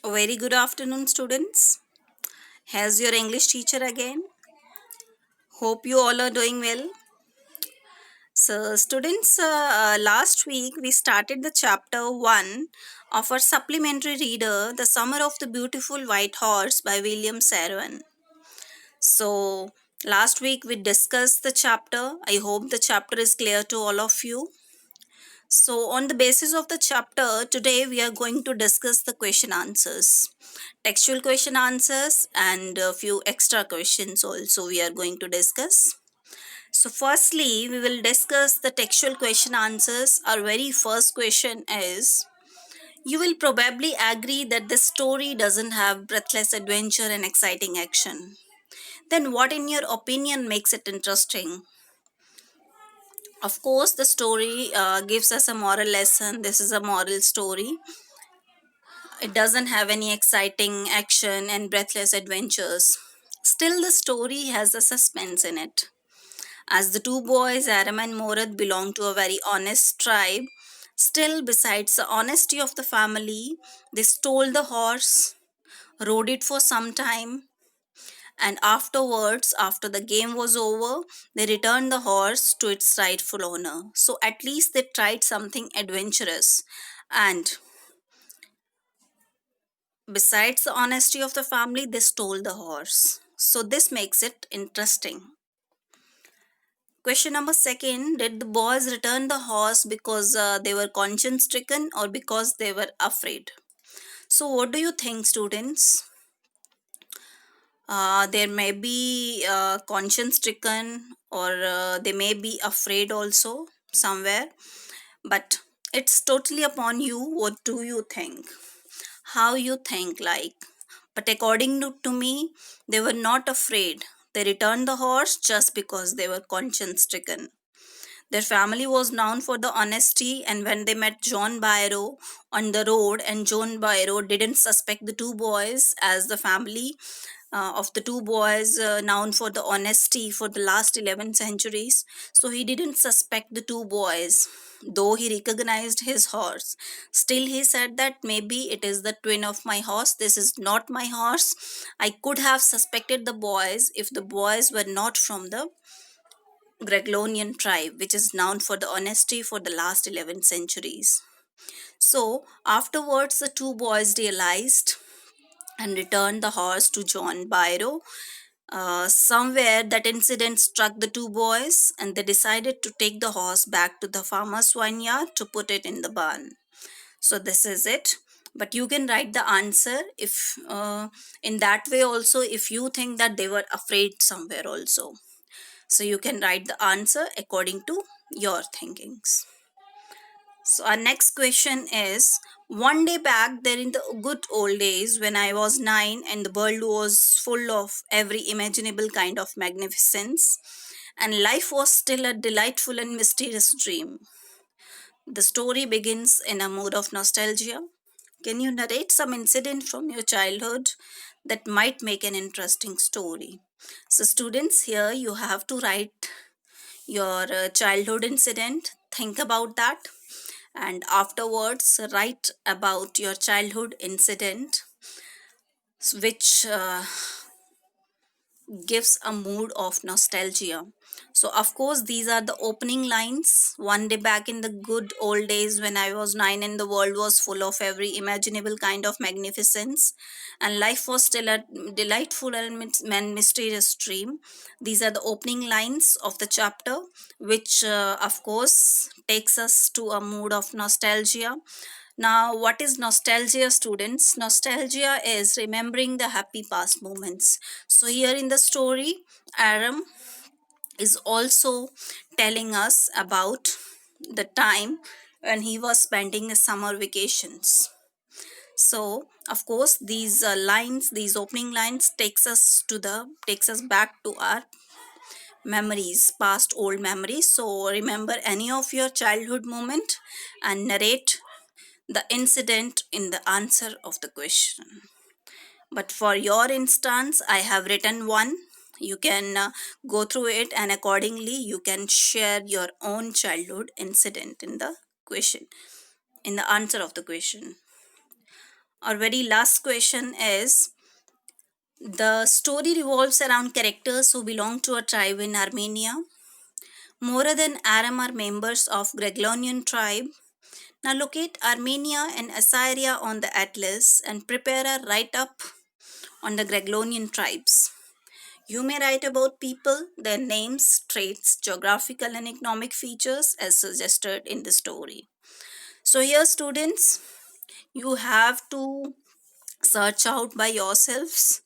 A very good afternoon, students. Here's your English teacher again. Hope you all are doing well. So, students, last week we started the chapter 1 of our supplementary reader, The Summer of the Beautiful White Horse by William Servan. So, last week we discussed the chapter. I hope the chapter is clear to all of you. So, on the basis of the chapter, today we are going to discuss the question answers, textual question answers, and a few extra questions also we are going to discuss. So, firstly, we will discuss the textual question answers. Our very first question is: you will probably agree that this story doesn't have breathless adventure and exciting action. Then, what, in your opinion, makes it interesting? Of course, the story gives us a moral lesson. This is a moral story. It doesn't have any exciting action and breathless adventures. Still, the story has a suspense in it. As the two boys, Aram and Morad, belong to a very honest tribe, still, besides the honesty of the family, they stole the horse, rode it for some time, and afterwards, after the game was over, they returned the horse to its rightful owner. So, at least they tried something adventurous. And besides the honesty of the family, they stole the horse. So, this makes it interesting. Question number second: did the boys return the horse because they were conscience stricken or because they were afraid? So, what do you think, students? There may be conscience stricken or they may be afraid also somewhere, but it's totally upon you. What do you think? How you think, like? But according to me, they were not afraid. They returned the horse just because they were conscience stricken. Their family was known for the honesty, and when they met John Byro on the road, and John Byro didn't suspect the two boys, as the family of the two boys known for the honesty for the last 11 centuries, so he didn't suspect the two boys. Though he recognized his horse, still he said that maybe it is the twin of my horse. This is not my horse. I could have suspected the boys if the boys were not from the Gregorian tribe, which is known for the honesty for the last 11 centuries. So, afterwards, the two boys realized and returned the horse to John Byro. Somewhere that incident struck the two boys, and they decided to take the horse back to the farmer's vineyard to put it in the barn. So, this is it. But you can write the answer if in that way also, if you think that they were afraid somewhere also. So you can write the answer according to your thinkings. So our next question is: one day back there in the good old days when I was 9 and the world was full of every imaginable kind of magnificence and life was still a delightful and mysterious dream. The story begins in a mood of nostalgia. Can you narrate some incident from your childhood that might make an interesting story? So students, here you have to write your childhood incident, think about that, and afterwards write about your childhood incident which gives a mood of nostalgia. So, of course, these are the opening lines. One day back in the good old days when I was 9 and the world was full of every imaginable kind of magnificence, and life was still a delightful and mysterious dream. These are the opening lines of the chapter, which, of course, takes us to a mood of nostalgia. Now, what is nostalgia, students? Nostalgia is remembering the happy past moments. So, here in the story, Aram is also telling us about the time when he was spending the summer vacations. So, of course, these lines, these opening lines, takes us back to our memories, past old memories. So, remember any of your childhood moment and narrate the incident in the answer of the question. But for your instance, I have written one. You can go through it and accordingly you can share your own childhood incident in the question, in the answer of the question. Our very last question is, the story revolves around characters who belong to a tribe in Armenia. Morad and Aram are members of Greglonian tribe. Now locate Armenia and Assyria on the atlas and prepare a write-up on the Greglonian tribes. You may write about people, their names, traits, geographical and economic features as suggested in the story. So here students, you have to search out by yourselves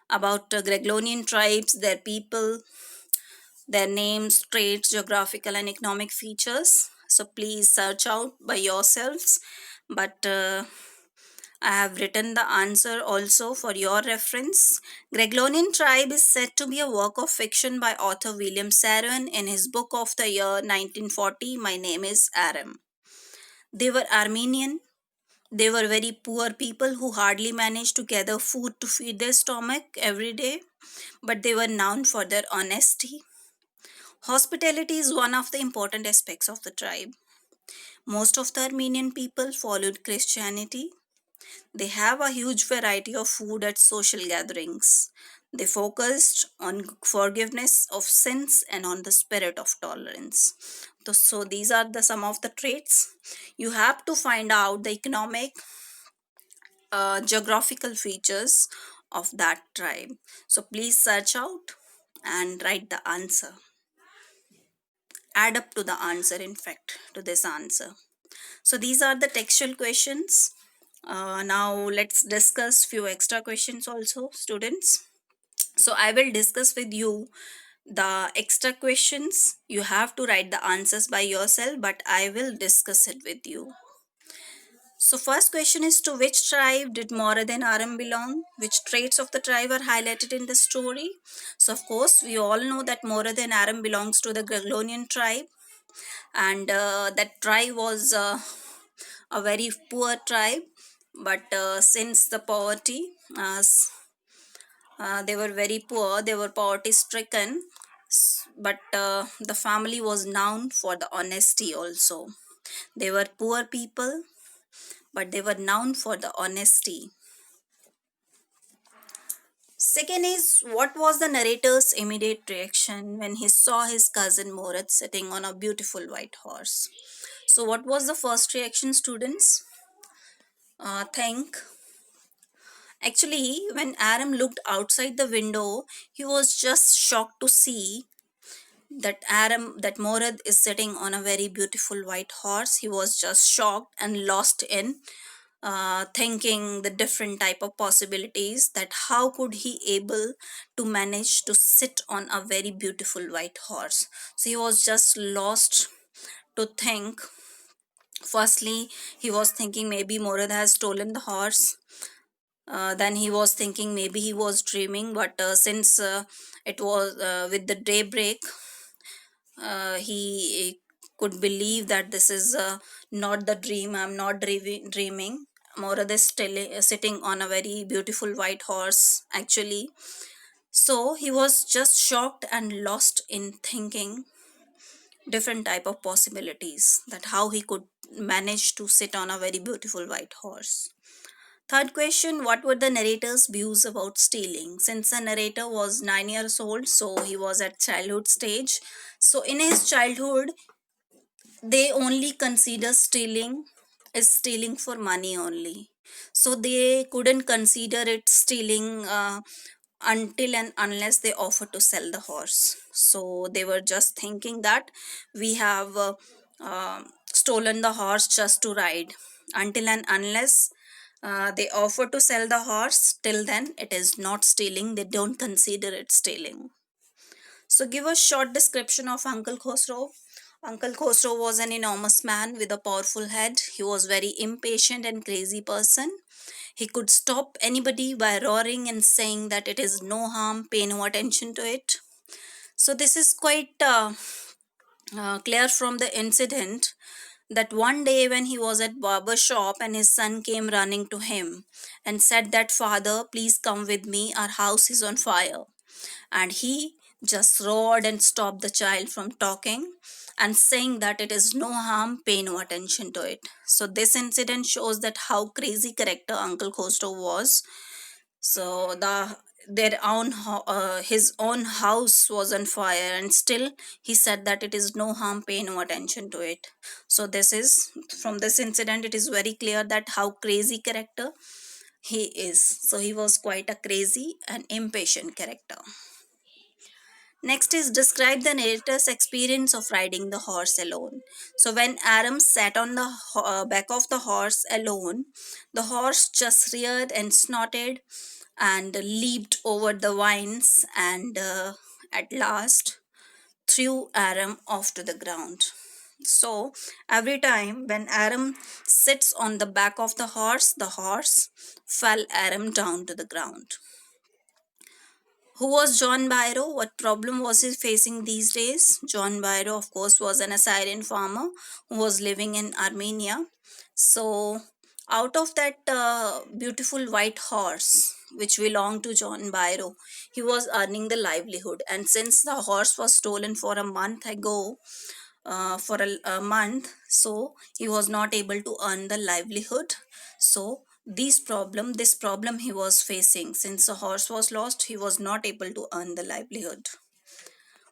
about Greglonian tribes, their people, their names, traits, geographical and economic features. So please search out by yourselves. But I have written the answer also for your reference. Greglonian tribe is said to be a work of fiction by author William Saron in his book of the year 1940, My Name is Aram. They were Armenian. They were very poor people who hardly managed to gather food to feed their stomach every day, but they were known for their honesty. Hospitality is one of the important aspects of the tribe. Most of the Armenian people followed Christianity. They have a huge variety of food at social gatherings. They focused on forgiveness of sins and on the spirit of tolerance. So these are the some of the traits. You have to find out the economic, geographical features of that tribe. So please search out and write the answer. Add up to the answer, in fact, to this answer. So these are the textual questions. Now let's discuss few extra questions also, students. So I will discuss with you the extra questions. You have to write the answers by yourself, but I will discuss it with you. So first question is, to which tribe did Morad and Aram belong? Which traits of the tribe are highlighted in the story? So of course we all know that Morad and Aram belongs to the Greglonian tribe, and that tribe was a very poor tribe, but since the poverty, they were very poor, they were poverty stricken, but the family was known for the honesty also. They were poor people, but they were known for the honesty. Second is, what was the narrator's immediate reaction when he saw his cousin Morad sitting on a beautiful white horse? So what was the first reaction, students? Think. Actually, when Aram looked outside the window, he was just shocked to see that Morad is sitting on a very beautiful white horse. He was just shocked and lost in thinking the different type of possibilities, that how could he able to manage to sit on a very beautiful white horse. So he was just lost to think. Firstly, he was thinking maybe Morad has stolen the horse. Then he was thinking maybe he was dreaming, but since it was with the daybreak, he could believe that this is not the dream. I'm not dreaming. Morad is still sitting on a very beautiful white horse, actually. So he was just shocked and lost in thinking different type of possibilities, that how he could manage to sit on a very beautiful white horse. Third question, what were the narrator's views about stealing? Since the narrator was 9 years old, so he was at childhood stage. So in his childhood, they only consider stealing is stealing for money only. So they couldn't consider it stealing until and unless they offer to sell the horse. So they were just thinking that we have stolen the horse just to ride. Until and unless they offer to sell the horse, till then it is not stealing. They don't consider it stealing. So give a short description of Uncle Khosrow. Uncle Khosrow was an enormous man with a powerful head. He was very impatient and crazy person. He could stop anybody by roaring and saying that it is no harm, pay no attention to it. So this is quite clear from the incident, that one day when he was at barber shop and his son came running to him and said that, father, please come with me, our house is on fire. And he just roared and stopped the child from talking and saying that it is no harm, pay no attention to it. So this incident shows that how crazy character Uncle Costo was. So his own house was on fire, and still he said that it is no harm, pay no attention to it. So this is from this incident, it is very clear that how crazy character he is. So he was quite a crazy and impatient character. Next is describe the narrator's experience of riding the horse alone. So when Aram sat on the back of the horse alone, the horse just reared and snorted and leaped over the vines and at last threw Aram off to the ground. So every time when Aram sits on the back of the horse fell Aram down to the ground. Who was John Byro? What problem was he facing these days? John Byro, of course, was an Assyrian farmer who was living in Armenia. So, out of that beautiful white horse which belonged to John Byro, he was earning the livelihood. And since the horse was stolen for a month ago, for a month, so he was not able to earn the livelihood. So this problem he was facing, since the horse was lost, he was not able to earn the livelihood.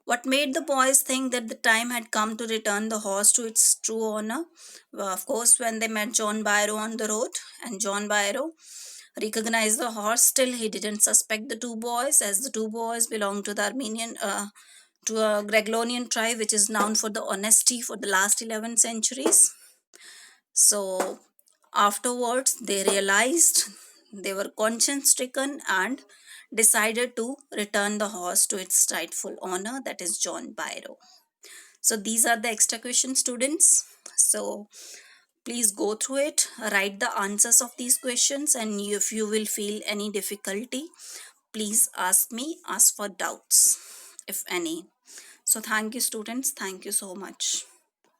What made the boys think that the time had come to return the horse to its true owner? Well, of course, when they met John Byro on the road, and John Byro recognized the horse, still he didn't suspect the two boys, as the two boys belonged to the Armenian to a Gregorian tribe which is known for the honesty for the last 11 centuries. So afterwards they realized, they were conscience stricken and decided to return the horse to its rightful owner, that is John Byro. So these are the extra questions, students. So please go through it, write the answers of these questions, and if you will feel any difficulty, please ask me, ask for doubts if any. So thank you, students. Thank you so much.